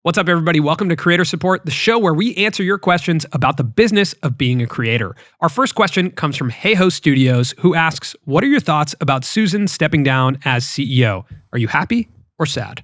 What's up, everybody? Welcome to Creator Support, the show where we answer your questions about the business of being a creator. Our first question comes from Hey Ho Studios, who asks, what are your thoughts about Susan stepping down as CEO? Are you happy or sad?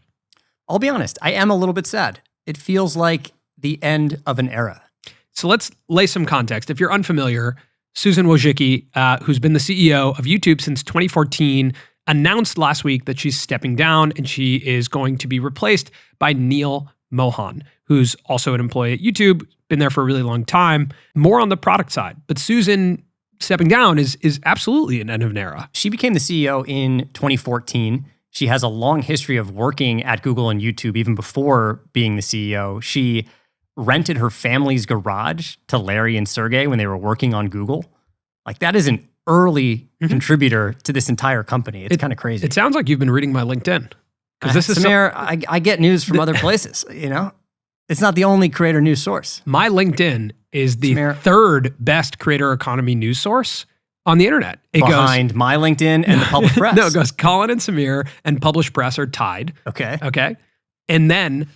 I'll be honest, I am a little bit sad. It feels like the end of an era. So let's lay some context. If you're unfamiliar, Susan Wojcicki, who's been the CEO of YouTube since 2014, announced last week that she's stepping down and she is going to be replaced by Neil Mohan, who's also an employee at YouTube, been there for a really long time, more on the product side. But Susan stepping down is absolutely an end of an era. She became the CEO in 2014. She has a long history of working at Google and YouTube even before being the CEO. She rented her family's garage to Larry and Sergey when they were working on Google. Like, that is an early contributor to this entire company. It's kind of crazy. It sounds like you've been reading my LinkedIn. Because this is Samir, I get news from other places, you know? It's not the only creator news source. My LinkedIn is the Samir, third best creator economy news source on the internet. It behind my LinkedIn and the published press. No, it goes Colin and Samir and published press are tied. Okay. And then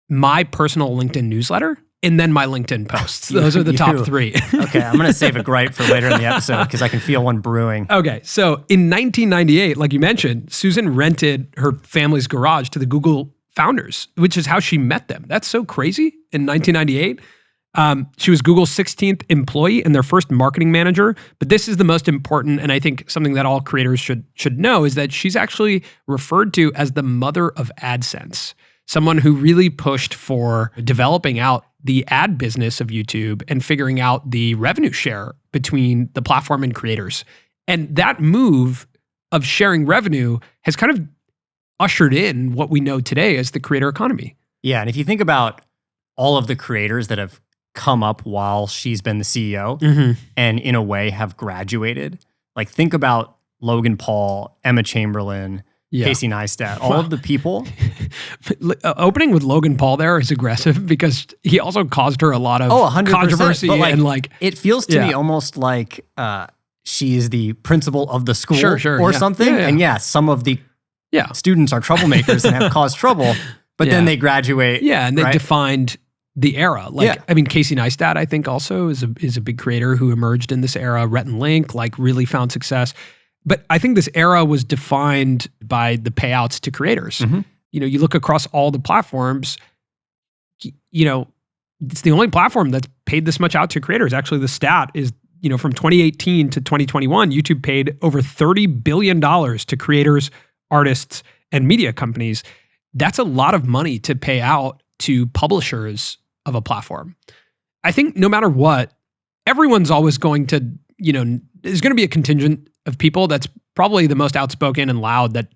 my personal LinkedIn newsletter, and then my LinkedIn posts. Those are the top three. Okay, I'm going to save a gripe for later in the episode because I can feel one brewing. Okay, so in 1998, like you mentioned, Susan rented her family's garage to the Google founders, which is how she met them. That's so crazy. In 1998, she was Google's 16th employee and their first marketing manager. But this is the most important, and I think something that all creators should know, is that she's actually referred to as the mother of AdSense, someone who really pushed for developing out the ad business of YouTube and figuring out the revenue share between the platform and creators. And that move of sharing revenue has kind of ushered in what we know today as the creator economy. Yeah, and if you think about all of the creators that have come up while she's been the CEO and in a way have graduated, like think about Logan Paul, Emma Chamberlain, Casey Neistat, all of the people. Opening with Logan Paul there is aggressive because he also caused her a lot of 100%, controversy. But and like, it feels to me almost like she is the principal of the school or something. Yeah. And some of the students are troublemakers and have caused trouble, but then they graduate. Yeah, and they defined the era. Like, I mean, Casey Neistat, I think also is a big creator who emerged in this era. Rhett and Link, like, really found success. But I think this era was defined by the payouts to creators. You know, you look across all the platforms, you know, it's the only platform that's paid this much out to creators. Actually, the stat is, you know, from 2018 to 2021, YouTube paid over $30 billion to creators, artists, and media companies. That's a lot of money to pay out to publishers of a platform. I think no matter what, everyone's always going to, you know, there's going to be a contingent of people that's probably the most outspoken and loud that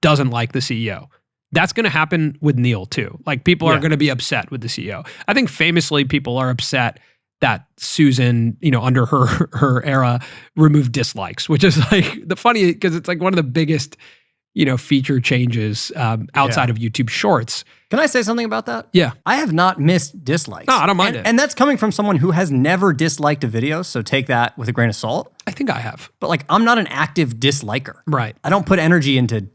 doesn't like the CEO. That's going to happen with Neil too. Like, people are going to be upset with the CEO. I think famously people are upset that Susan, you know, under her era removed dislikes, which is like the funny, because it's like one of the biggest, you know, feature changes outside of YouTube Shorts. Can I say something about that? Yeah. I have not missed dislikes. No, I don't mind it. And that's coming from someone who has never disliked a video, so take that with a grain of salt. I think I have. But like, I'm not an active disliker. Right. I don't put energy into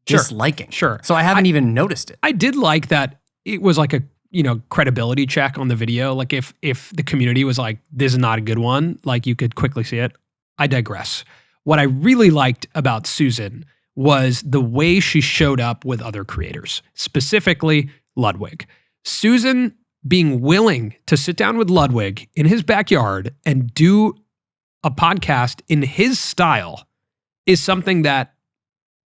disliking. Sure. So I haven't even noticed it. I did like that it was like a, you know, credibility check on the video. Like, if the community was like, this is not a good one, like, you could quickly see it. I digress. What I really liked about Susan was the way she showed up with other creators, specifically Ludwig. Susan being willing to sit down with Ludwig in his backyard and do a podcast in his style is something that,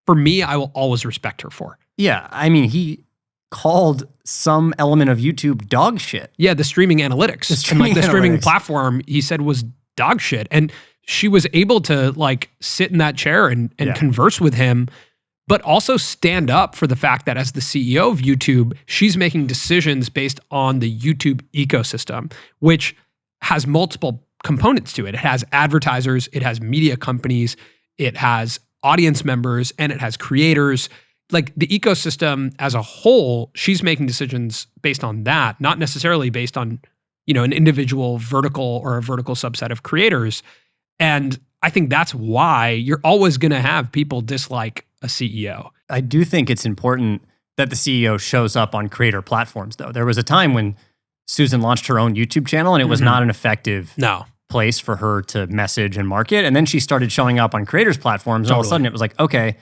for me, I will always respect her for. Yeah, I mean, he called some element of YouTube dog shit. Yeah, the streaming analytics. The streaming platform, he said, was dog shit. And she was able to like sit in that chair and converse with him, but also stand up for the fact that as the CEO of YouTube, she's making decisions based on the YouTube ecosystem, which has multiple components to it. It has advertisers, it has media companies, it has audience members, and it has creators. Like, the ecosystem as a whole, she's making decisions based on that, not necessarily based on, you know, an individual vertical or a vertical subset of creators. And I think that's why you're always going to have people dislike a CEO. I do think it's important that the CEO shows up on creator platforms, though. There was a time when Susan launched her own YouTube channel, and it was not an effective place for her to message and market. And then she started showing up on creators' platforms, and all of a sudden it was like, okay,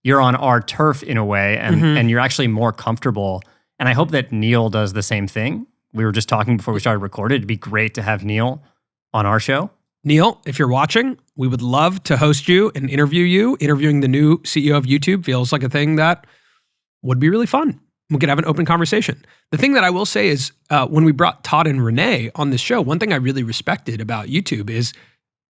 you're on our turf in a way, and you're actually more comfortable. And I hope that Neil does the same thing. We were just talking before we started recording. It'd be great to have Neil on our show. Neil, if you're watching, we would love to host you and interview you. Interviewing the new CEO of YouTube feels like a thing that would be really fun. We could have an open conversation. The thing that I will say is when we brought Todd and Renee on this show, one thing I really respected about YouTube is,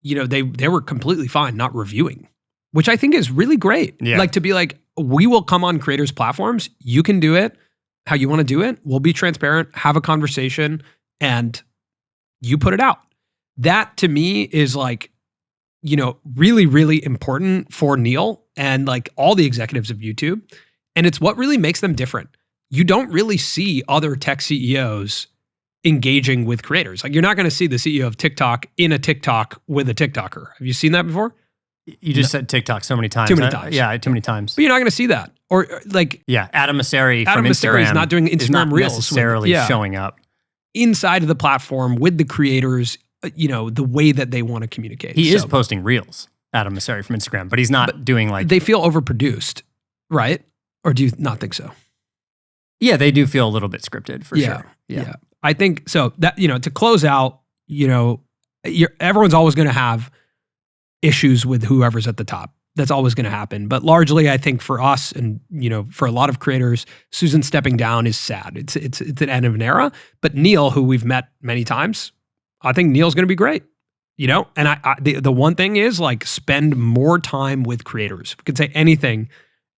they were completely fine not reviewing, which I think is really great. Yeah. Like to be like, we will come on creators' platforms. You can do it how you want to do it. We'll be transparent, have a conversation, and you put it out. That to me is like, really, really important for Neil and like all the executives of YouTube. And it's what really makes them different. You don't really see other tech CEOs engaging with creators. Like you're not going to see the CEO of TikTok in a TikTok with a TikToker. Have you seen that before? You just said TikTok so many times. Too many times. Yeah, too many times. But you're not going to see that. Or like... Yeah, Adam Mosseri from Instagram is not doing Instagram is not Reels. necessarily showing up. Inside of the platform with the creators, the way that they want to communicate. He is posting Reels, Adam Mosseri from Instagram, but he's not doing like... They feel overproduced, right? Or do you not think so? Yeah, they do feel a little bit scripted for sure. Yeah. I think so that, to close out, everyone's always going to have issues with whoever's at the top. That's always going to happen. But largely, I think for us and, for a lot of creators, Susan stepping down is sad. It's an end of an era. But Neil, who we've met many times, I think Neil's going to be great. And the one thing is like spend more time with creators. If we could say anything,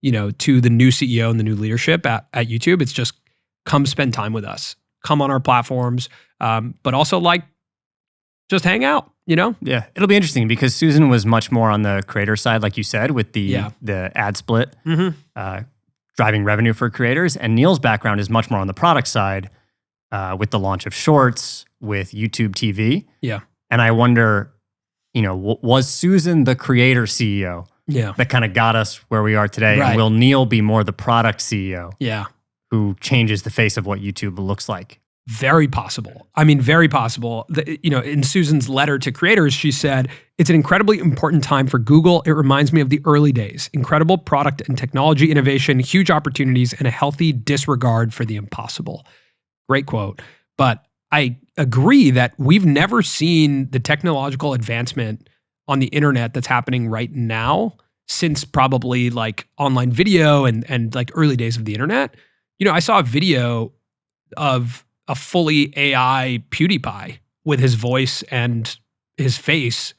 to the new CEO and the new leadership at YouTube, it's just come spend time with us. Come on our platforms, but also like just hang out, Yeah, it'll be interesting because Susan was much more on the creator side, like you said, with the ad split, driving revenue for creators. And Neil's background is much more on the product side with the launch of Shorts, with YouTube TV. Yeah. And I wonder, was Susan the creator CEO? Yeah. That kind of got us where we are today. Right. And will Neil be more the product CEO? Yeah. Who changes the face of what YouTube looks like? Very possible. I mean, very possible. In Susan's letter to creators, she said, "It's an incredibly important time for Google. It reminds me of the early days. Incredible product and technology innovation, huge opportunities, and a healthy disregard for the impossible." Great quote. But I agree that we've never seen the technological advancement on the internet that's happening right now since probably like online video and like early days of the internet. I saw a video of a fully AI PewDiePie with his voice and his face.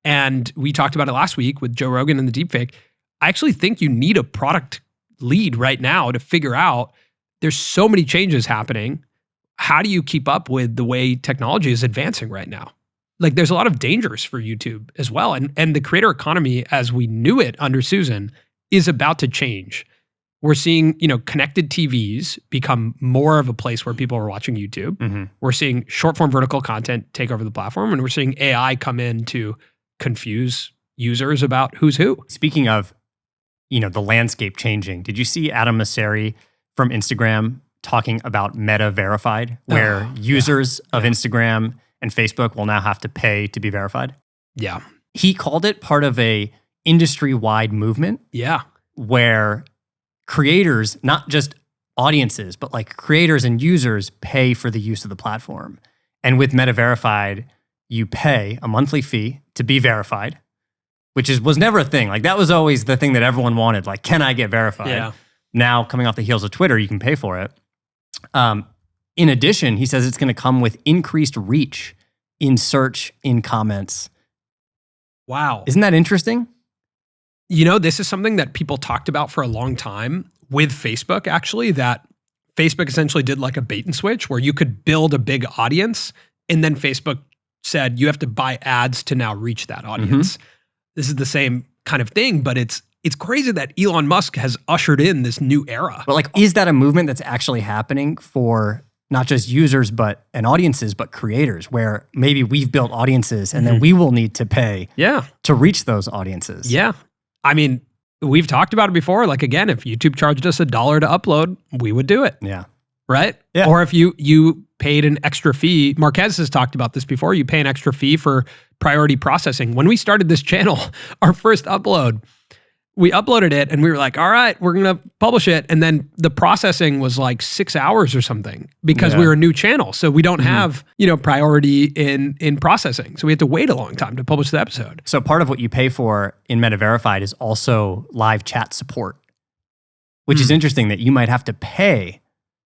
And we talked about it last week with Joe Rogan and the deepfake. I actually think you need a product lead right now to figure out there's so many changes happening. How do you keep up with the way technology is advancing right now? Like there's a lot of dangers for YouTube as well. And the creator economy as we knew it under Susan is about to change. We're seeing, connected TVs become more of a place where people are watching YouTube. Mm-hmm. We're seeing short form vertical content take over the platform, and we're seeing AI come in to confuse users about who's who. Speaking of, the landscape changing, did you see Adam Mosseri from Instagram talking about Meta Verified, where users of Instagram and Facebook will now have to pay to be verified? Yeah. He called it part of a industry-wide movement. Yeah. Where creators, not just audiences, but like creators and users pay for the use of the platform. And with Meta Verified, you pay a monthly fee to be verified, which was never a thing. Like that was always the thing that everyone wanted. Like, can I get verified? Yeah. Now, coming off the heels of Twitter, you can pay for it. In addition, he says it's going to come with increased reach in search, in comments. Wow. Isn't that interesting? This is something that people talked about for a long time with Facebook, actually, that Facebook essentially did like a bait and switch where you could build a big audience and then Facebook said you have to buy ads to now reach that audience. Mm-hmm. This is the same kind of thing, but it's crazy that Elon Musk has ushered in this new era. But is that a movement that's actually happening for not just users and audiences, but creators, where maybe we've built audiences and then we will need to pay to reach those audiences? Yeah. I mean, we've talked about it before. Like, again, if YouTube charged us $1 to upload, we would do it. Yeah. Right? Yeah. Or if you paid an extra fee, Marquez has talked about this before, you pay an extra fee for priority processing. When we started this channel, our first upload, we uploaded it and we were like, all right, we're going to publish it. And then the processing was like 6 hours or something because we were a new channel. So we don't have, priority in processing. So we had to wait a long time to publish the episode. So part of what you pay for in Meta Verified is also live chat support, which is interesting that you might have to pay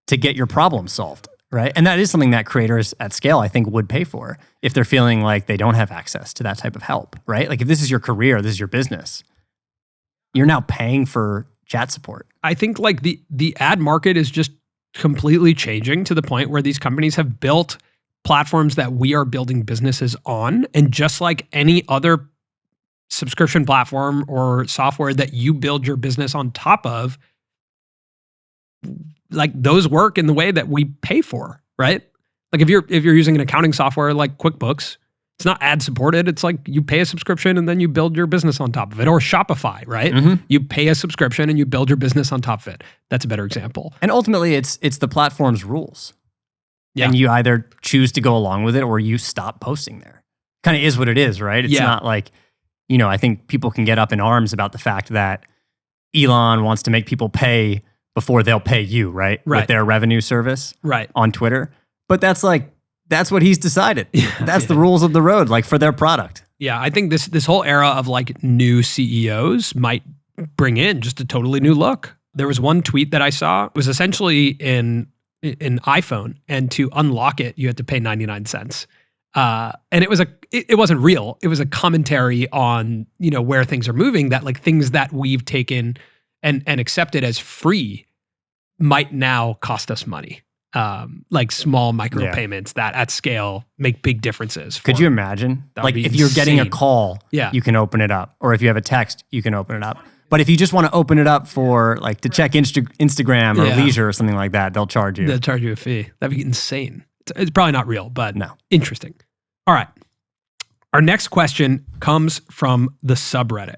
to get your problem solved, right? And that is something that creators at scale, I think, would pay for if they're feeling like they don't have access to that type of help, right? Like if this is your career, this is your business, you're now paying for chat support. I think like the ad market is just completely changing to the point where these companies have built platforms that we are building businesses on. And just like any other subscription platform or software that you build your business on top of, like those work in the way that we pay for, right? Like if you're using an accounting software like QuickBooks, it's not ad supported. It's like you pay a subscription and then you build your business on top of it. Or Shopify, right? You pay a subscription and you build your business on top of it. That's a better example. And ultimately, it's the platform's rules. Yeah. And you either choose to go along with it or you stop posting there. Kind of is what it is, right? It's not like, I think people can get up in arms about the fact that Elon wants to make people pay before they'll pay you, right? With their revenue service on Twitter. But that's what he's decided. That's the rules of the road, like for their product. Yeah, I think this whole era of like new CEOs might bring in just a totally new look. There was one tweet that I saw. It was essentially in iPhone, and to unlock it, you had to pay 99 cents. And it wasn't real. It was a commentary on, where things are moving, that like things that we've taken and accepted as free might now cost us money. Like small micropayments that at scale make big differences. Could you imagine? Like if you're getting a call, you can open it up. Or if you have a text, you can open it up. But if you just want to open it up for like to check Instagram or leisure or something like that, they'll charge you. They'll charge you a fee. That'd be insane. It's probably not real, but no. Interesting. All right. Our next question comes from the subreddit.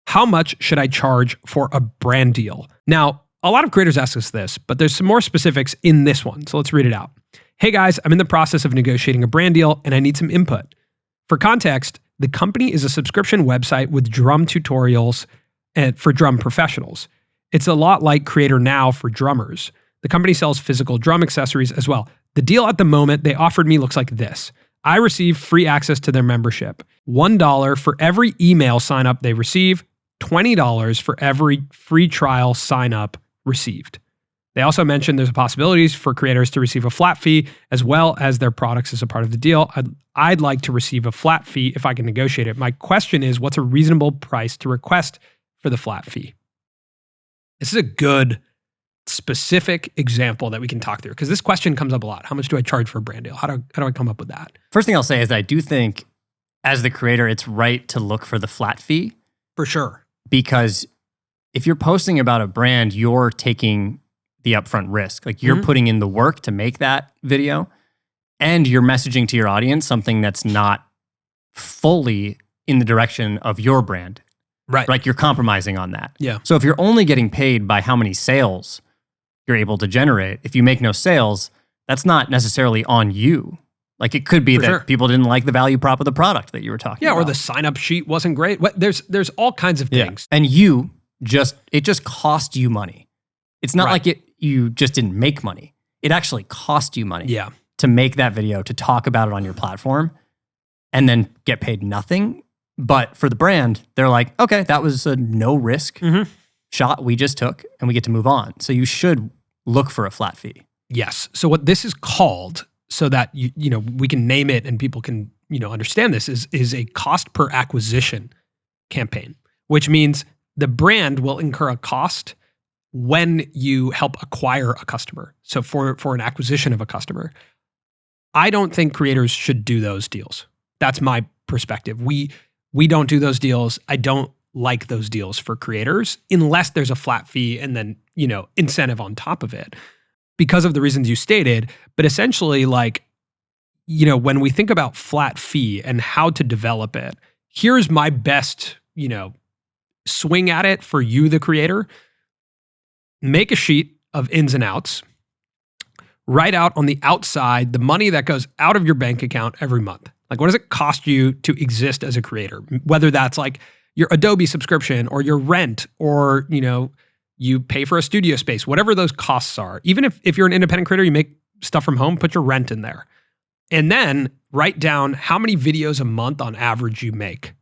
How much should I charge for a brand deal? Now, a lot of creators ask us this, but there's some more specifics in this one. So let's read it out. Hey guys, I'm in the process of negotiating a brand deal and I need some input. For context, the company is a subscription website with drum tutorials and for drum professionals. It's a lot like Creator Now for drummers. The company sells physical drum accessories as well. The deal at the moment they offered me looks like this. I receive free access to their membership. $1 for every email sign up they receive, $20 for every free trial sign up received. They also mentioned there's possibilities for creators to receive a flat fee as well as their products as a part of the deal. I'd like to receive a flat fee if I can negotiate it. My question is, what's a reasonable price to request for the flat fee? This is a good specific example that we can talk through because this question comes up a lot. How much do I charge for a brand deal? How do I come up with that? First thing I'll say is that I do think as the creator, it's right to look for the flat fee. For sure. Because if you're posting about a brand, you're taking the upfront risk. Like you're putting in the work to make that video and you're messaging to your audience something that's not fully in the direction of your brand. Right. Like you're compromising on that. Yeah. So if you're only getting paid by how many sales you're able to generate, if you make no sales, that's not necessarily on you. Like it could be that people didn't like the value prop of the product that you were talking about. Yeah, or the sign-up sheet wasn't great. There's all kinds of things. And it just cost you money. It's not like you just didn't make money. It actually cost you money to make that video, to talk about it on your platform, and then get paid nothing. But for the brand, they're like, okay, that was a no-risk shot we just took, and we get to move on. So you should look for a flat fee. Yes. So what this is called, so that we can name it and people can understand this, is a cost per acquisition campaign, which means the brand will incur a cost when you help acquire a customer. So for an acquisition of a customer, I don't think creators should do those deals. That's my perspective. We don't do those deals. I don't like those deals for creators unless there's a flat fee and then, incentive on top of it because of the reasons you stated. But essentially, when we think about flat fee and how to develop it, here's my best, swing at it for you, the creator. Make a sheet of ins and outs. Write out on the outside the money that goes out of your bank account every month. Like, what does it cost you to exist as a creator? Whether that's like your Adobe subscription or your rent, or, you pay for a studio space, whatever those costs are. Even if you're an independent creator, you make stuff from home, put your rent in there. And then write down how many videos a month on average you make.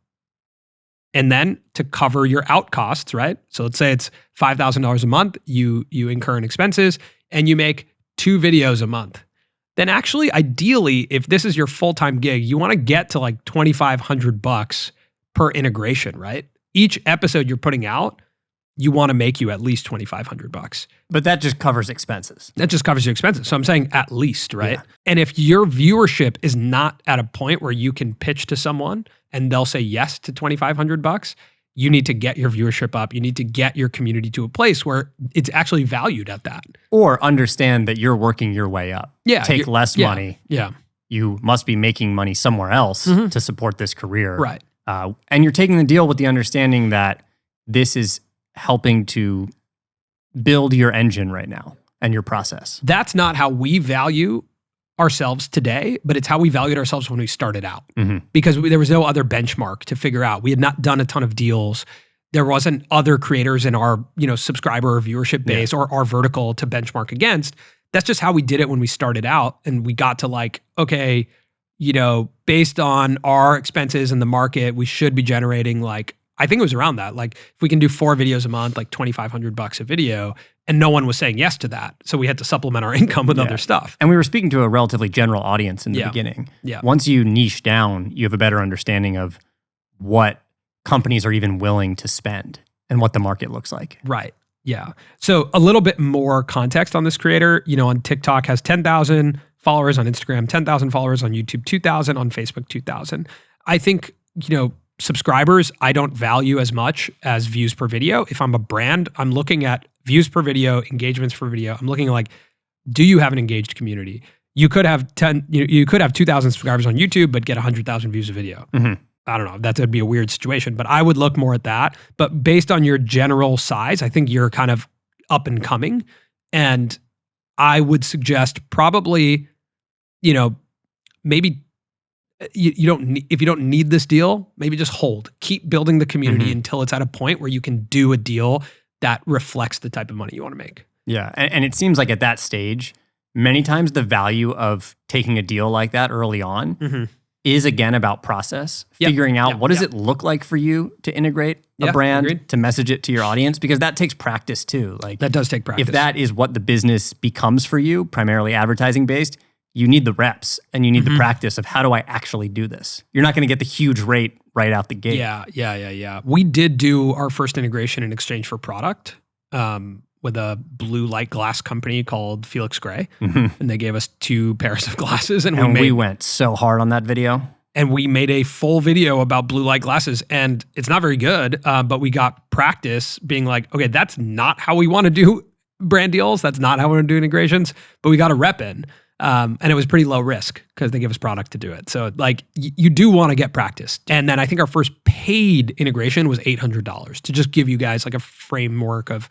And then to cover your out costs, right? So let's say it's $5,000 a month, you incur in expenses, and you make 2 videos a month. Then actually, ideally, if this is your full-time gig, you want to get to like $2,500 per integration, right? Each episode you're putting out, you want to make you at least $2,500. But that just covers expenses. That just covers your expenses. So I'm saying at least, right? Yeah. And if your viewership is not at a point where you can pitch to someone and they'll say yes to $2,500, you need to get your viewership up. You need to get your community to a place where it's actually valued at that. Or understand that you're working your way up. Yeah. Take less money. Yeah. You must be making money somewhere else to support this career. Right. And you're taking the deal with the understanding that this is helping to build your engine right now and your process. That's not how we value ourselves today, but it's how we valued ourselves when we started out. Because there was no other benchmark to figure out. We had not done a ton of deals. There wasn't other creators in our, subscriber or viewership base or our vertical to benchmark against. That's just how we did it when we started out. And we got to like, okay, based on our expenses in the market, we should be generating like, I think it was around that. Like if we can do 4 videos a month, like $2,500 a video, and no one was saying yes to that. So we had to supplement our income with other stuff. And we were speaking to a relatively general audience in the beginning. Yeah. Once you niche down, you have a better understanding of what companies are even willing to spend and what the market looks like. Right. Yeah. So a little bit more context on this creator, on TikTok has 10,000 followers, on Instagram 10,000 followers, on YouTube 2,000, on Facebook 2,000. I think, subscribers, I don't value as much as views per video. If I'm a brand, I'm looking at views per video, engagements per video. I'm looking like, do you have an engaged community? You could have 2,000 subscribers on YouTube, but get 100,000 views a video. I don't know. That would be a weird situation, but I would look more at that. But based on your general size, I think you're kind of up and coming. And I would suggest probably, maybe you don't if you don't need this deal, maybe just hold. Keep building the community until it's at a point where you can do a deal that reflects the type of money you want to make. Yeah, and it seems like at that stage, many times the value of taking a deal like that early on is again about process, figuring out what does it look like for you to integrate a brand, to message it to your audience, because that takes practice too. Like that does take practice. If that is what the business becomes for you, primarily advertising based, you need the reps and you need the practice of how do I actually do this? You're not going to get the huge rate right out the gate. Yeah. We did do our first integration in exchange for product with a blue light glass company called Felix Gray. And they gave us 2 pairs of glasses. And we went so hard on that video. And we made a full video about blue light glasses. And it's not very good, but we got practice being like, okay, that's not how we want to do brand deals. That's not how we want to do integrations. But we got a rep in. And it was pretty low risk because they give us product to do it. So like you do want to get practice. And then I think our first paid integration was $800 to just give you guys like a framework of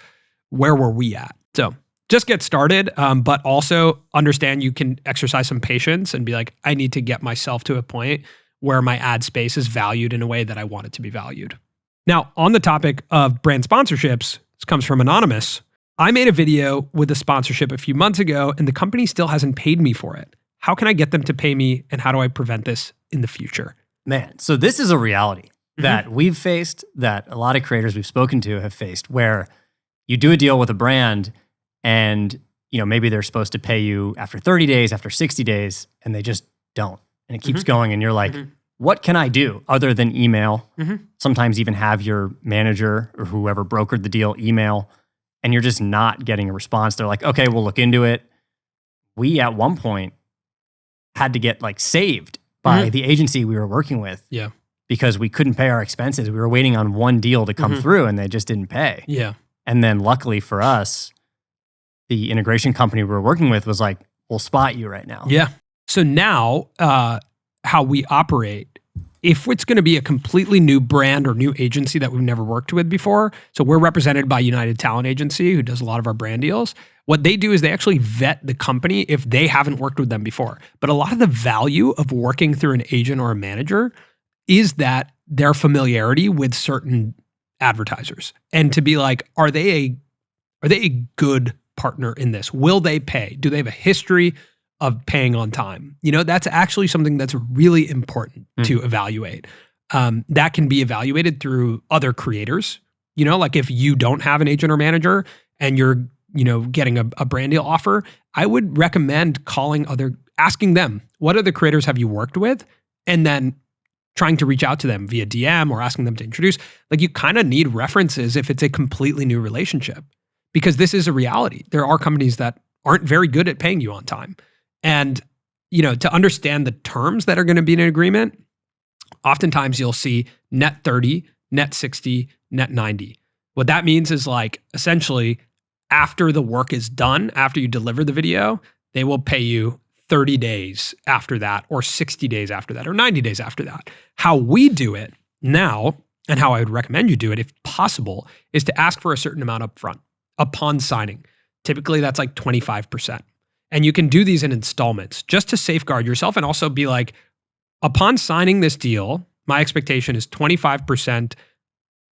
where were we at. So just get started, but also understand you can exercise some patience and be like, I need to get myself to a point where my ad space is valued in a way that I want it to be valued. Now, on the topic of brand sponsorships, this comes from Anonymous. I made a video with a sponsorship a few months ago and the company still hasn't paid me for it. How can I get them to pay me and how do I prevent this in the future? Man, so this is a reality that we've faced, that a lot of creators we've spoken to have faced, where you do a deal with a brand and maybe they're supposed to pay you after 30 days, after 60 days, and they just don't. And it keeps going and you're like, what can I do other than email? Sometimes even have your manager or whoever brokered the deal email, and you're just not getting a response. They're like, okay, we'll look into it. We, at one point, had to get like saved by the agency we were working with. Yeah. Because we couldn't pay our expenses. We were waiting on one deal to come through and they just didn't pay. Yeah. And then luckily for us, the integration company we were working with was like, we'll spot you right now. Yeah. So now how we operate if it's going to be a completely new brand or new agency that we've never worked with before, so we're represented by United Talent Agency, who does a lot of our brand deals. What they do is they actually vet the company if they haven't worked with them before. But a lot of the value of working through an agent or a manager is that their familiarity with certain advertisers, and to be like, are they a good partner in this? Will they pay? Do they have a history of paying on time? That's actually something that's really important to evaluate. That can be evaluated through other creators. Like if you don't have an agent or manager and you're getting a brand deal offer, I would recommend asking them, what other creators have you worked with? And then trying to reach out to them via DM or asking them to introduce. Like you kind of need references if it's a completely new relationship, because this is a reality. There are companies that aren't very good at paying you on time. And, to understand the terms that are going to be in an agreement, oftentimes you'll see net 30, net 60, net 90. What that means is like essentially after the work is done, after you deliver the video, they will pay you 30 days after that, or 60 days after that, or 90 days after that. How we do it now, and how I would recommend you do it if possible, is to ask for a certain amount up front upon signing. Typically that's like 25%. And you can do these in installments just to safeguard yourself, and also be like, upon signing this deal, my expectation is 25%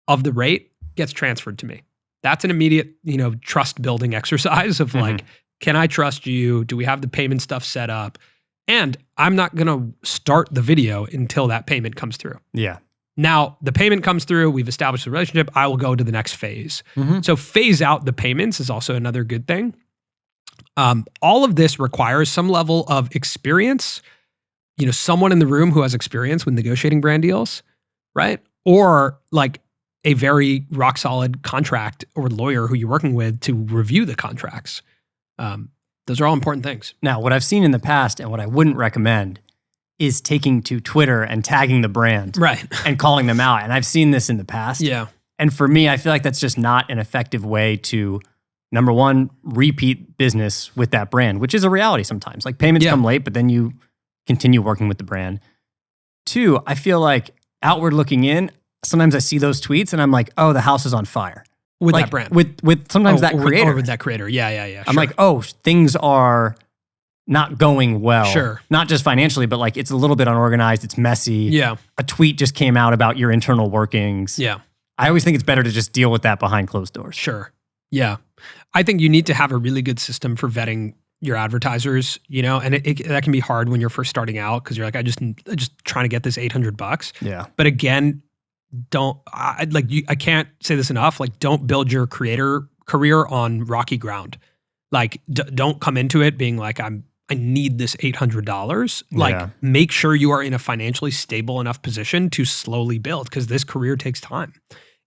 of the rate gets transferred to me. That's an immediate, trust building exercise of like, can I trust you? Do we have the payment stuff set up? And I'm not going to start the video until that payment comes through. Yeah. Now, the payment comes through, we've established a relationship, I will go to the next phase. So phase out the payments is also another good thing. All of this requires some level of experience, someone in the room who has experience with negotiating brand deals, right? Or like a very rock solid contract or lawyer who you're working with to review the contracts. Those are all important things. Now, what I've seen in the past and what I wouldn't recommend is taking to Twitter and tagging the brand, right, and calling them out. And I've seen this in the past. Yeah. And for me, I feel like that's just not an effective way to, number one, repeat business with that brand, which is a reality sometimes. Like payments come late, but then you continue working with the brand. Two, I feel like outward looking in, sometimes I see those tweets and I'm like, oh, the house is on fire. With like, that brand. With sometimes that creator. Or with that creator. Yeah. I'm like, oh, things are not going well. Sure. Not just financially, but like it's a little bit unorganized. It's messy. Yeah. A tweet just came out about your internal workings. Yeah. I always think it's better to just deal with that behind closed doors. Sure. Yeah. I think you need to have a really good system for vetting your advertisers, and that can be hard when you're first starting out, because you're like, I just trying to get this $800. Yeah. But again, I can't say this enough. Like, don't build your creator career on rocky ground. Like, don't come into it being like, I need this $800. Like, make sure you are in a financially stable enough position to slowly build, because this career takes time.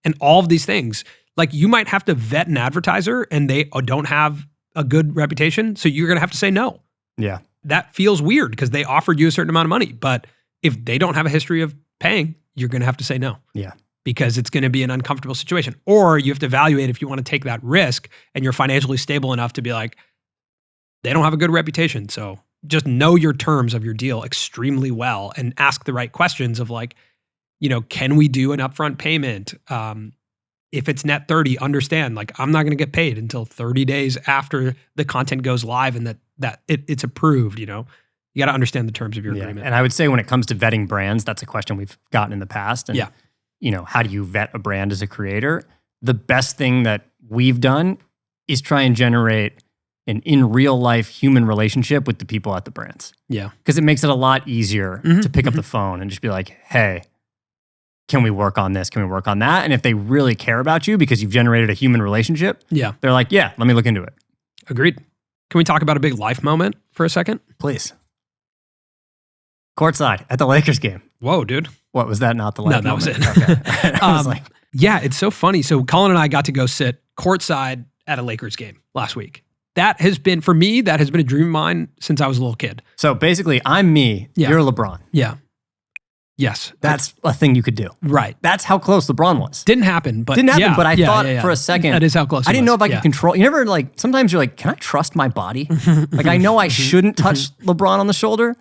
And all of these things, like you might have to vet an advertiser and they don't have a good reputation, so you're going to have to say no. Yeah. That feels weird because they offered you a certain amount of money, but if they don't have a history of paying, you're going to have to say no. Yeah. Because it's going to be an uncomfortable situation. Or you have to evaluate if you want to take that risk and you're financially stable enough to be like, they don't have a good reputation. So just know your terms of your deal extremely well and ask the right questions of like, can we do an upfront payment? If it's net 30, understand, like I'm not going to get paid until 30 days after the content goes live and that it's approved, You got to understand the terms of your agreement. And I would say when it comes to vetting brands, that's a question we've gotten in the past. And, how do you vet a brand as a creator? The best thing that we've done is try and generate an in real life human relationship with the people at the brands. Yeah. Because it makes it a lot easier to pick up the phone and just be like, hey, can we work on this? Can we work on that? And if they really care about you because you've generated a human relationship, they're like, yeah, let me look into it. Agreed. Can we talk about a big life moment for a second? Please. Courtside at the Lakers game. Whoa, dude. What, was that not the life moment? No, that was it. Okay. I was like, yeah, it's so funny. So Colin and I got to go sit courtside at a Lakers game last week. That has been, for me, that has been a dream of mine since I was a little kid. So basically, I'm me, you're LeBron. Yeah. Yes. That's a thing you could do. Right. That's how close LeBron was. Didn't happen, but but I thought for a second. That is how close I didn't was. know if I could control. You never like, sometimes you're like, can I trust my body? Like I know I shouldn't touch LeBron on the shoulder,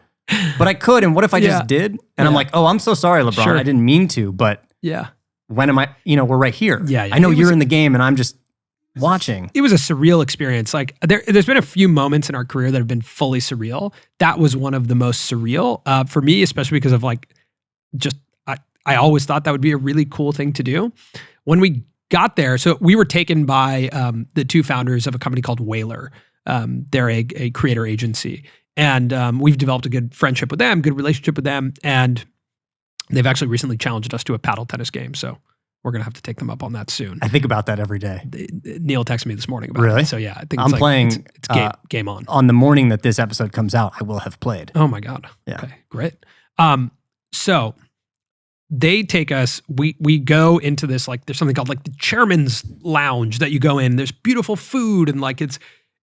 But I could, and what if I just did? And I'm like, oh, I'm so sorry, LeBron. Sure. I didn't mean to, but when am I, we're right here. Yeah. I know you're in the game and I'm just watching. It was a surreal experience. Like there's been a few moments in our career that have been fully surreal. That was one of the most surreal for me, especially because of like, just, I always thought that would be a really cool thing to do. When we got there, so we were taken by the two founders of a company called Whaler. They're a creator agency. And we've developed a good friendship with them, good relationship with them. And they've actually recently challenged us to a paddle tennis game. So we're going to have to take them up on that soon. I think about that every day. Neil texted me this morning about it. So yeah, I think I'm playing. It's game on. On the morning that this episode comes out, I will have played. Oh my God. Yeah. Okay, great. So they take us, we go into this, like there's something called like the chairman's lounge that you go in. There's beautiful food and like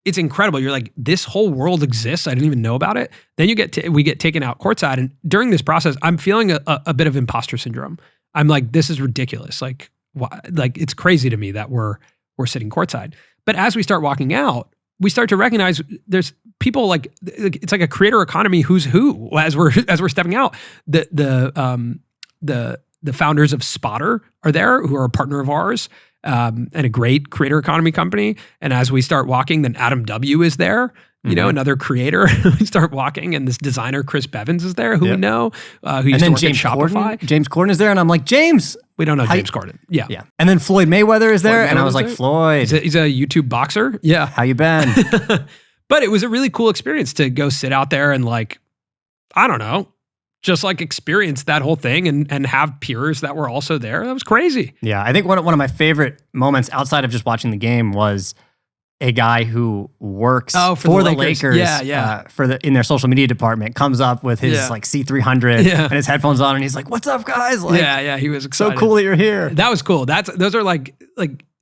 it's incredible. You're like, this whole world exists. I didn't even know about it. Then we get taken out courtside. And during this process, I'm feeling a bit of imposter syndrome. I'm like, this is ridiculous. Like, why? Like it's crazy to me that we're sitting courtside. But as we start walking out, we start to recognize there's people like, it's like a creator economy who's who as we're stepping out. The founders of Spotter are there, who are a partner of ours. And a great creator economy company. And as we start walking, then Adam W. is there, another creator. We start walking, and this designer, Chris Bevins, is there, who we know, who used to work at Shopify. James Corden is there, and I'm like, James. We don't know James Corden. Yeah. And then Floyd Mayweather is there, and I was like, Floyd. He's a YouTube boxer. Yeah. How you been? But it was a really cool experience to go sit out there and like, I don't know, just like experience that whole thing and have peers that were also there. That was crazy. Yeah, I think one of my favorite moments outside of just watching the game was a guy who works for the Lakers. In their social media department, comes up with his like C300 and his headphones on, and he's like, "What's up, guys?" Like, he was excited. So cool that you're here. That was cool. Those are like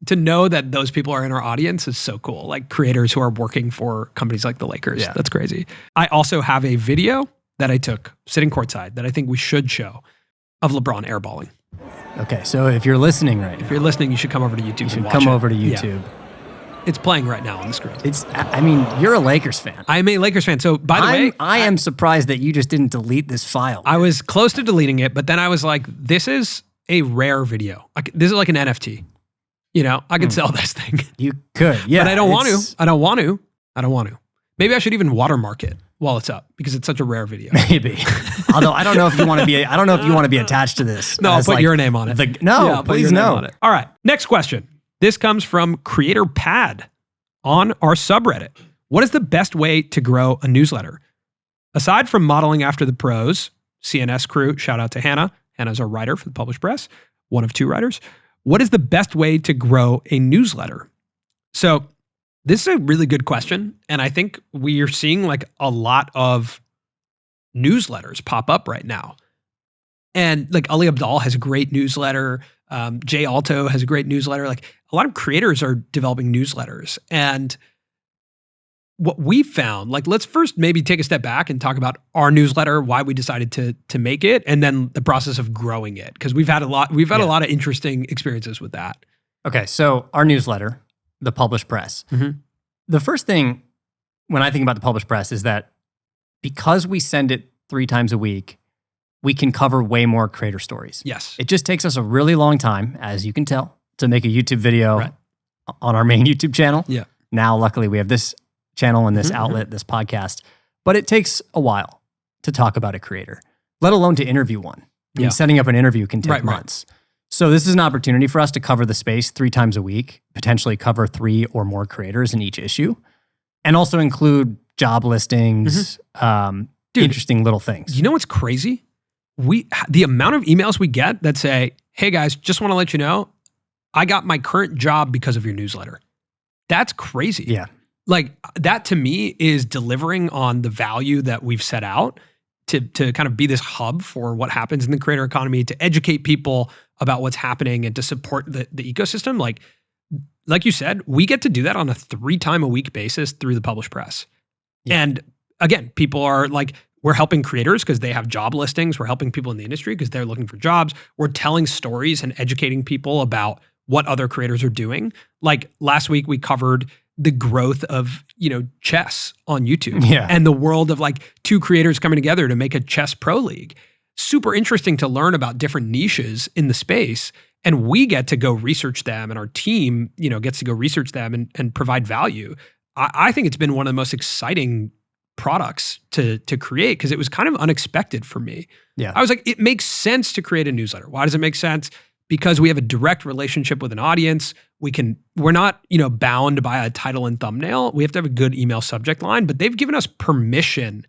to know that those people are in our audience is so cool. Like creators who are working for companies like the Lakers. Yeah. That's crazy. I also have a video that I took sitting courtside that I think we should show of LeBron airballing. Okay, so if you're listening right now. If you're listening, you should come over to YouTube and watch it. Come over to YouTube. Yeah. It's playing right now on the screen. You're a Lakers fan. I'm a Lakers fan. So by the way, I am surprised that you just didn't delete this file. I was close to deleting it, but then I was like, this is a rare video. This is like an NFT. I could sell this thing. You could, yeah. But I don't want to. Maybe I should even watermark it while it's up because it's such a rare video. Maybe. Although I don't know if you want to be attached to this. No, I'll put your name on it. Please no. All right. Next question. This comes from Creator Pad on our subreddit. What is the best way to grow a newsletter? Aside from modeling after the pros, CNS crew, shout out to Hannah. Hannah's our writer for the Published Press, one of two writers. What is the best way to grow a newsletter? So this is a really good question. And I think we are seeing like a lot of newsletters pop up right now. And like Ali Abdaal has a great newsletter. Jay Alto has a great newsletter. Like a lot of creators are developing newsletters. And what we found, like let's first maybe take a step back and talk about our newsletter, why we decided to make it, and then the process of growing it. Because we've had a lot of interesting experiences with that. Okay, so our newsletter, the Published Press. Mm-hmm. The first thing when I think about the Published Press is that because we send it 3 times a week, we can cover way more creator stories. Yes. It just takes us a really long time, as you can tell, to make a YouTube video on our main YouTube channel. Yeah. Now, luckily, we have this channel and this outlet, this podcast. But it takes a while to talk about a creator, let alone to interview one. I mean, setting up an interview can take months. So this is an opportunity for us to cover the space 3 times a week, potentially cover 3 or more creators in each issue, and also include job listings, interesting little things. You know what's crazy? The amount of emails we get that say, hey guys, just want to let you know, I got my current job because of your newsletter. That's crazy. Yeah. Like that to me is delivering on the value that we've set out to kind of be this hub for what happens in the creator economy, to educate people about what's happening and to support the ecosystem. Like you said, we get to do that on a 3 time a week basis through the Published Press. Yeah. And again, people are like, we're helping creators because they have job listings. We're helping people in the industry because they're looking for jobs. We're telling stories and educating people about what other creators are doing. Like last week, we covered the growth of, chess on YouTube Yeah. and the world of like two creators coming together to make a chess pro league. Super interesting to learn about different niches in the space. And we get to go research them, and our team, gets to go research them and provide value. I think it's been one of the most exciting products to create because it was kind of unexpected for me. Yeah. I was like, it makes sense to create a newsletter. Why does it make sense? Because we have a direct relationship with an audience. We're not, bound by a title and thumbnail. We have to have a good email subject line, but they've given us permission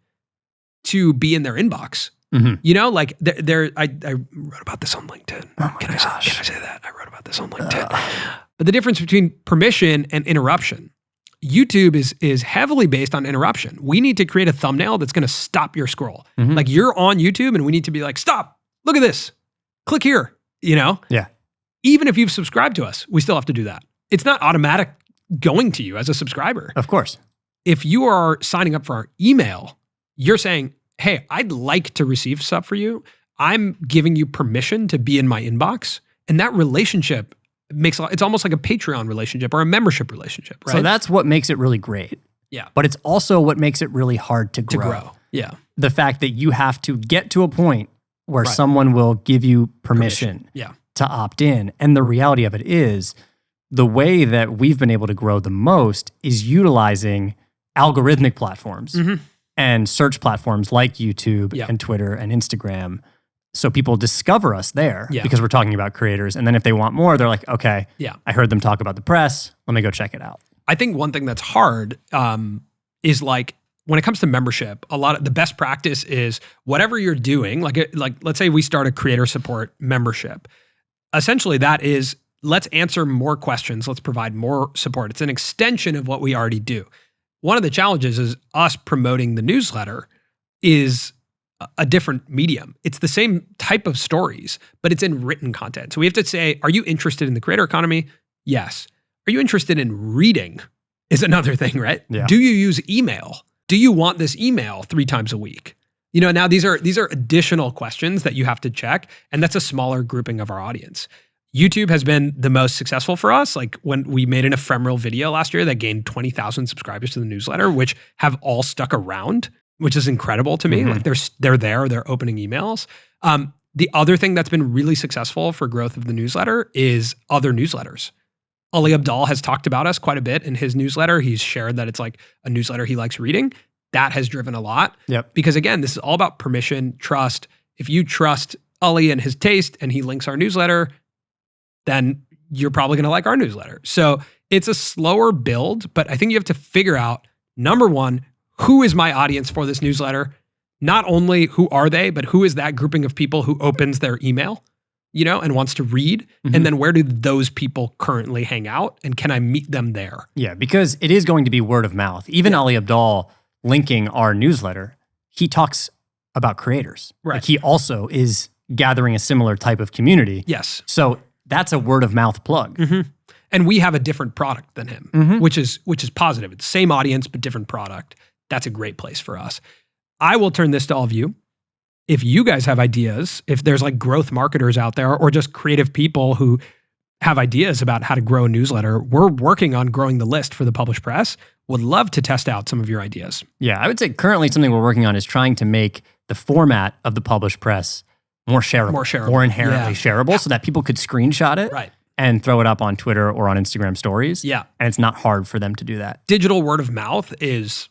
to be in their inbox. Like I wrote about this on LinkedIn. Can I say that? I wrote about this on LinkedIn. But the difference between permission and interruption, YouTube is heavily based on interruption. We need to create a thumbnail that's going to stop your scroll. Like you're on YouTube and we need to be like, stop, look at this, click here, Yeah. Even if you've subscribed to us, we still have to do that. It's not automatic going to you as a subscriber. Of course. If you are signing up for our email, you're saying, hey, I'd like to receive stuff for you. I'm giving you permission to be in my inbox. And that relationship it's almost like a Patreon relationship or a membership relationship, right? So that's what makes it really great. Yeah. But it's also what makes it really hard to grow. Yeah. The fact that you have to get to a point where someone will give you permission. Yeah. To opt in. And the reality of it is the way that we've been able to grow the most is utilizing algorithmic platforms and search platforms like YouTube and Twitter and Instagram. So people discover us there because we're talking about creators. And then if they want more, they're like, okay, I heard them talk about the press. Let me go check it out. I think one thing that's hard is like, when it comes to membership, a lot of the best practice is whatever you're doing, like let's say we start a creator support membership. Essentially that is, let's answer more questions. Let's provide more support. It's an extension of what we already do. One of the challenges is us promoting the newsletter is a different medium. It's the same type of stories, but it's in written content. So we have to say, are you interested in the creator economy? Yes. Are you interested in reading? Is another thing, right? Yeah. Do you use email? Do you want this email 3 times a week? Now these are additional questions that you have to check, and that's a smaller grouping of our audience. YouTube has been the most successful for us. Like when we made an ephemeral video last year that gained 20,000 subscribers to the newsletter, which have all stuck around, which is incredible to me. Like they're opening emails. The other thing that's been really successful for growth of the newsletter is other newsletters. Ali Abdaal has talked about us quite a bit in his newsletter. He's shared that it's like a newsletter he likes reading. That has driven a lot. Yep. Because again, this is all about permission, trust. If you trust Ali and his taste and he links our newsletter, then you're probably going to like our newsletter. So it's a slower build, but I think you have to figure out, number one, who is my audience for this newsletter? Not only who are they, but who is that grouping of people who opens their email, and wants to read? And then where do those people currently hang out? And can I meet them there? Yeah, because it is going to be word of mouth. Even Ali Abdaal linking our newsletter, he talks about creators. Right. Like he also is gathering a similar type of community. Yes. So that's a word of mouth plug. And we have a different product than him, which is positive. It's the same audience, but different product. That's a great place for us. I will turn this to all of you. If you guys have ideas, if there's like growth marketers out there or just creative people who have ideas about how to grow a newsletter, we're working on growing the list for the Published Press. Would love to test out some of your ideas. Yeah, I would say currently something we're working on is trying to make the format of the Published Press more shareable, more inherently shareable so that people could screenshot it and throw it up on Twitter or on Instagram stories. Yeah. And it's not hard for them to do that. Digital word of mouth is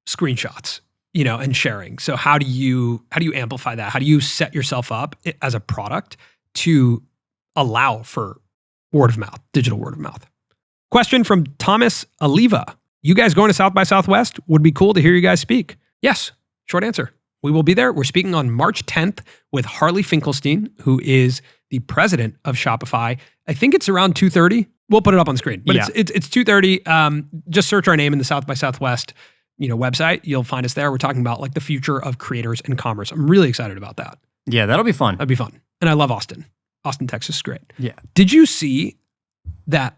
screenshots, and sharing. So how do you amplify that? How do you set yourself up as a product to allow for word of mouth, digital word of mouth? Question from Thomas Aliva. You guys going to South by Southwest? Would be cool to hear you guys speak. Yes. Short answer. We will be there. We're speaking on March 10th with Harley Finkelstein, who is the president of Shopify. I think it's around 2:30. We'll put it up on screen, but it's 2:30. Just search our name in the South by Southwest website. You'll find us there. We're talking about like the future of creators and commerce. I'm really excited about that. Yeah, that'll be fun. That'd be fun. And I love Austin. Austin, Texas is great. Yeah. Did you see that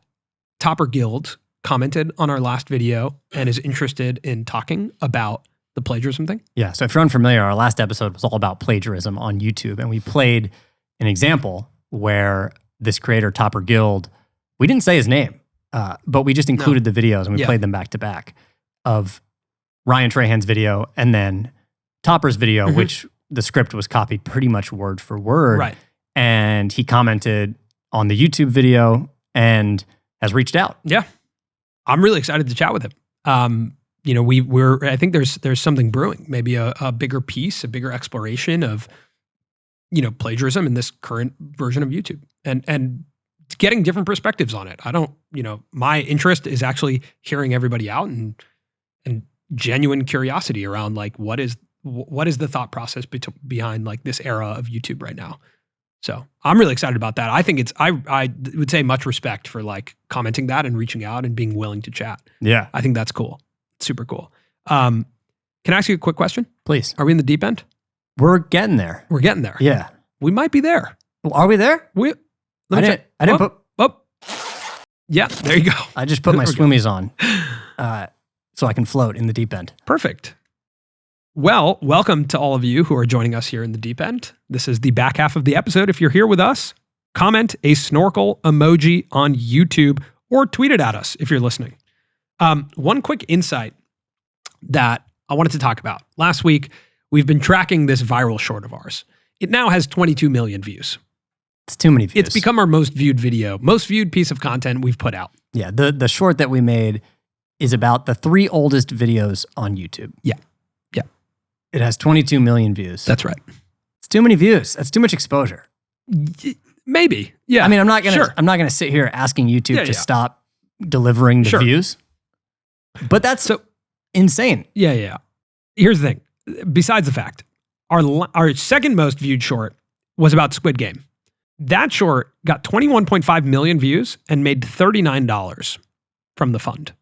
Topper Guild commented on our last video and is interested in talking about the plagiarism thing? Yeah. So if you're unfamiliar, our last episode was all about plagiarism on YouTube. And we played an example where this creator, Topper Guild, we didn't say his name. But we just included the videos and we played them back to back of Ryan Trahan's video and then Topper's video, which the script was copied pretty much word for word. Right. And he commented on the YouTube video and has reached out. Yeah. I'm really excited to chat with him. You know, I think there's something brewing, maybe a bigger piece, a bigger exploration of, you know, plagiarism in this current version of YouTube and getting different perspectives on it. My interest is actually hearing everybody out and genuine curiosity around like, what is the thought process behind like this era of YouTube right now? So I'm really excited about that. I think I would say much respect for like commenting that and reaching out and being willing to chat. Yeah. I think that's cool. Super cool. Can I ask you a quick question? Please. Are we in the deep end? We're getting there. We're getting there. Yeah. We might be there. Well, are we there? I didn't put. Yeah, there you go. I just put my swimmies on so I can float in the deep end. Perfect. Well, welcome to all of you who are joining us here in the deep end. This is the back half of the episode. If you're here with us, comment a snorkel emoji on YouTube or tweet it at us if you're listening. One quick insight that I wanted to talk about. Last week, we've been tracking this viral short of ours. It now has 22 million views. It's too many views. It's become our most viewed video, most viewed piece of content we've put out. Yeah, the short that we made is about the 3 oldest videos on YouTube. Yeah. It has 22 million views. That's right. It's too many views. That's too much exposure. Maybe. Yeah. I mean, I'm not gonna sit here asking YouTube to stop delivering the views. But that's so insane. Yeah. Here's the thing. Besides the fact, our second most viewed short was about Squid Game. That short got 21.5 million views and made $39 from the fund.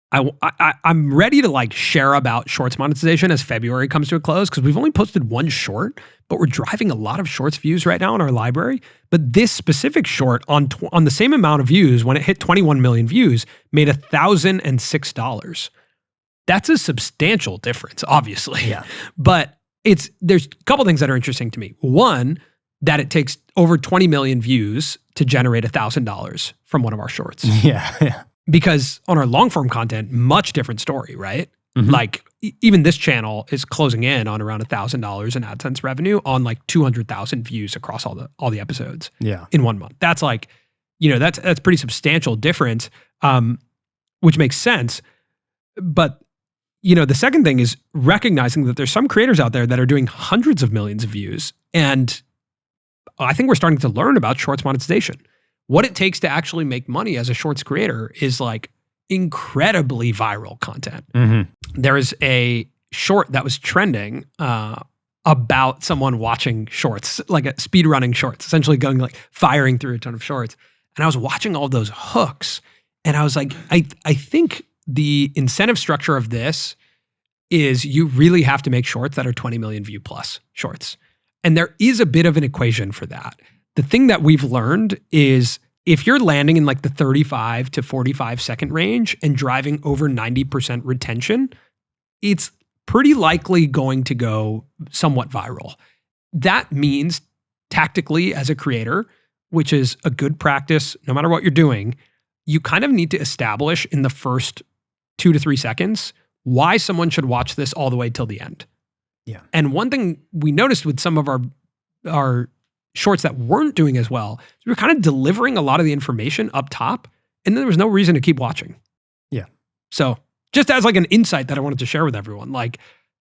I'm ready to like share about shorts monetization as February comes to a close because we've only posted one short, but we're driving a lot of shorts views right now in our library. But this specific short on the same amount of views, when it hit 21 million views, made $1,006. That's a substantial difference, obviously. Yeah. But there's a couple things that are interesting to me. One, that it takes over 20 million views to generate $1,000 from one of our shorts. Yeah. Because on our long form content, much different story, right? Mm-hmm. Like even this channel is closing in on around $1,000 in AdSense revenue on like 200,000 views across all the episodes. Yeah. In 1 month. That's like, that's pretty substantial difference, which makes sense. But the second thing is recognizing that there's some creators out there that are doing hundreds of millions of views, and I think we're starting to learn about shorts monetization. What it takes to actually make money as a shorts creator is like incredibly viral content. Mm-hmm. There is a short that was trending about someone watching shorts, like a speed running shorts, essentially going like firing through a ton of shorts. And I was watching all those hooks and I was like, I think the incentive structure of this is you really have to make shorts that are 20 million view plus shorts. And there is a bit of an equation for that. The thing that we've learned is if you're landing in like the 35 to 45 second range and driving over 90% retention, it's pretty likely going to go somewhat viral. That means tactically as a creator, which is a good practice, no matter what you're doing, you kind of need to establish in the first 2 to 3 seconds why someone should watch this all the way till the end. Yeah. And one thing we noticed with some of our shorts that weren't doing as well, we were kind of delivering a lot of the information up top, and then there was no reason to keep watching. Yeah. So just as like an insight that I wanted to share with everyone, like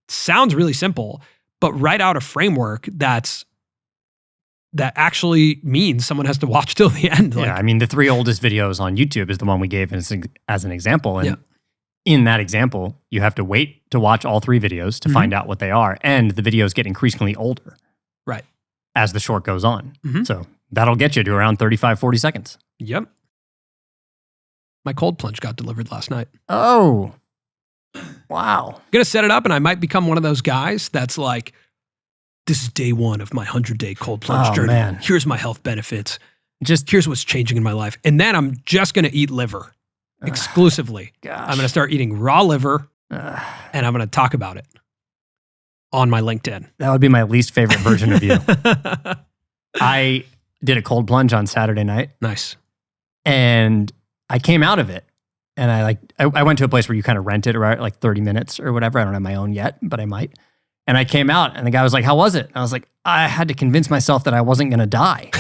sounds really simple, but write out a framework that actually means someone has to watch till the end. Yeah, I mean, the 3 oldest videos on YouTube is the one we gave as an example. And in that example, you have to wait to watch all 3 videos to find out what they are. And the videos get increasingly older. Right. As the short goes on. Mm-hmm. So that'll get you to around 35, 40 seconds. Yep. My cold plunge got delivered last night. Oh, wow. I'm going to set it up and I might become one of those guys that's like, this is day 1 of my 100-day cold plunge journey. Man. Here's my health benefits. Here's what's changing in my life. And then I'm just going to eat liver exclusively. I'm going to start eating raw liver and I'm going to talk about it on my LinkedIn. That would be my least favorite version of you. I did a cold plunge on Saturday night. Nice. And I came out of it and I went to a place where you kind of rent it, right? Like 30 minutes or whatever. I don't have my own yet, but I might. And I came out and the guy was like, how was it? And I was like, I had to convince myself that I wasn't going to die.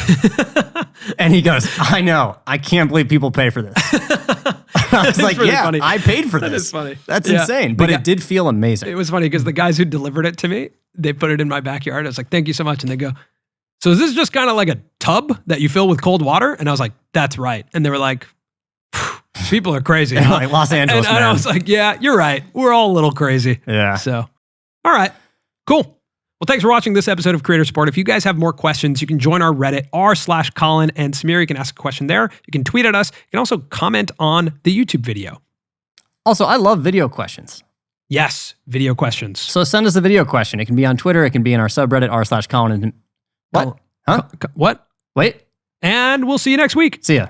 And he goes, I know. I can't believe people pay for this. I was like, really funny. I paid for this. That is funny. That's insane. But it did feel amazing. It was funny because the guys who delivered it to me, they put it in my backyard. I was like, thank you so much. And they go, so is this just kind of like a tub that you fill with cold water? And I was like, that's right. And they were like, people are crazy. Huh? Like Los Angeles, and man. I was like, yeah, you're right. We're all a little crazy. Yeah. So, all right, cool. Well, thanks for watching this episode of Creator Support. If you guys have more questions, you can join our Reddit, r/Colin and Samir. You can ask a question there. You can tweet at us. You can also comment on the YouTube video. Also, I love video questions. Yes, video questions. So send us a video question. It can be on Twitter. It can be in our subreddit, r/Colin. What? Huh? What? Wait. And we'll see you next week. See ya.